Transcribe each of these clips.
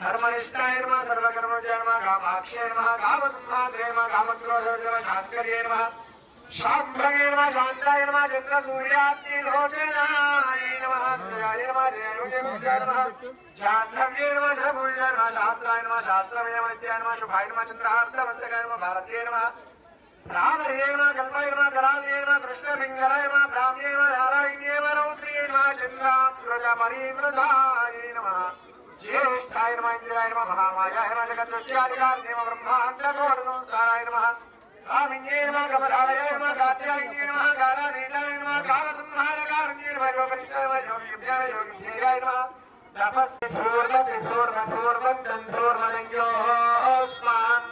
धर्मनिष्ठाय नमः सर्वकर्मजय नमः कामाक्षय नमः कामसंहात्रे नमः कामक्रोधाय नमः शांकर्ये नमः शाम्भवे नमः शान्ताय नमः चन्द्रसूर्याग्निलोचनाय नमः जयाय नमः जयाय नमः जाह्नव्ये नमः धर्मपूजाय नमः शास्त्राय नमः शास्त्रमय विद्याय नमः शुभाय नमः चन्द्रहास्त्रमस्तकाय नमः भारतीय नमः रामये नमः कल्पाय नमः करालये नमः कृष्णपिङ्गलाय नमः ब्राह्मणे नमः नारायणे नमः रौद्रे नमः चन्द्रामृतपरिमृताय नमः ज्येष्ठाय नमः इंद्राय नमः महामायाय नमः जगद्दृश्याधिकारिणे नमः ब्रह्माण्डकोटिसंस्थानाय नमः कामिन्ये नमः कमलालये नमः कात्यायने नमः कालानेताय नमः कालसंहारकारिणे नमः योगनिष्ठाय नमः योगिभ्याय योगिभ्याय नमः तपस्से धूर्वसे धूर्वनयोस्मान्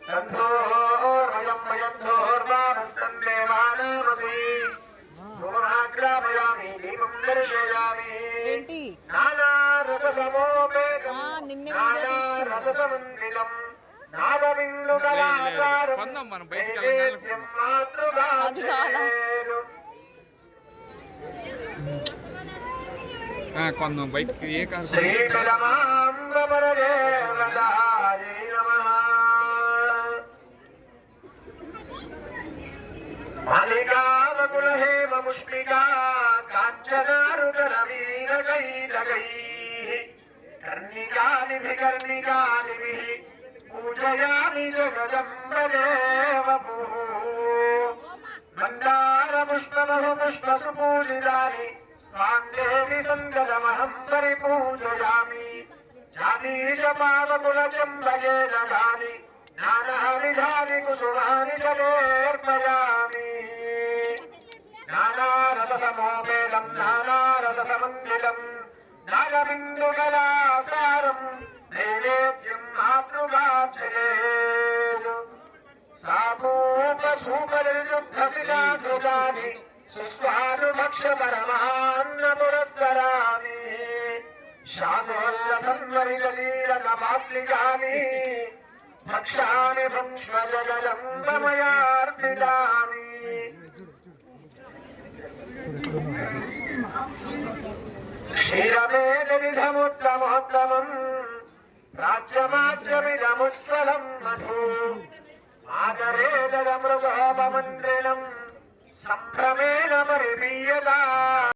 तन्धोर्वयं वयं धोर्वामस्तन्ते मानवसे धूमाग्रामयामि दीपं दर्शयामि नानारससमोपेतं नानारससमन्वितं नादबिन्दुकलाकारं नैवेद्यं मातृगाच्छेदु కొంచెం బయటికి ఏ కారు శ్రీకరమాంబరదేవతాయ నమః మాలికావకులహేమ ముష్మికా కాంచనారుతరవీరకైతకైః కర్ణికానిభిః పూజయామి జగదంబదేవపుః మందారపుష్పబహుపుష్పసుపూజితాని स्वान्देवी सन्ददमहं परिपूजयामि जातीजपावकुलचम्बके ददामि नानाविधानि कुसुमानि जलेर्पयामि नानारससमोपेतं नानारससमन्वितं नागबिन्दुकलासारं नैवेद्यं मातृगाच्छयेत् सापूपसूपरियुद्धसिताधृतानि सुस्वानुभक्षपरमान्नपुरस्सरामि शामोल्लसन्वरिजलीलकपाप्लिकानि भक्षामि भंश्मजगदम्बमयार्पितानि क्षीरमेतदिधमुत्तमोत्तमम् राज्यमाज्यमिदमुज्ज्वलम् मधु मातरेदमृगोपमन्त्रिणम् सम्भ्रमेण परिपीयता।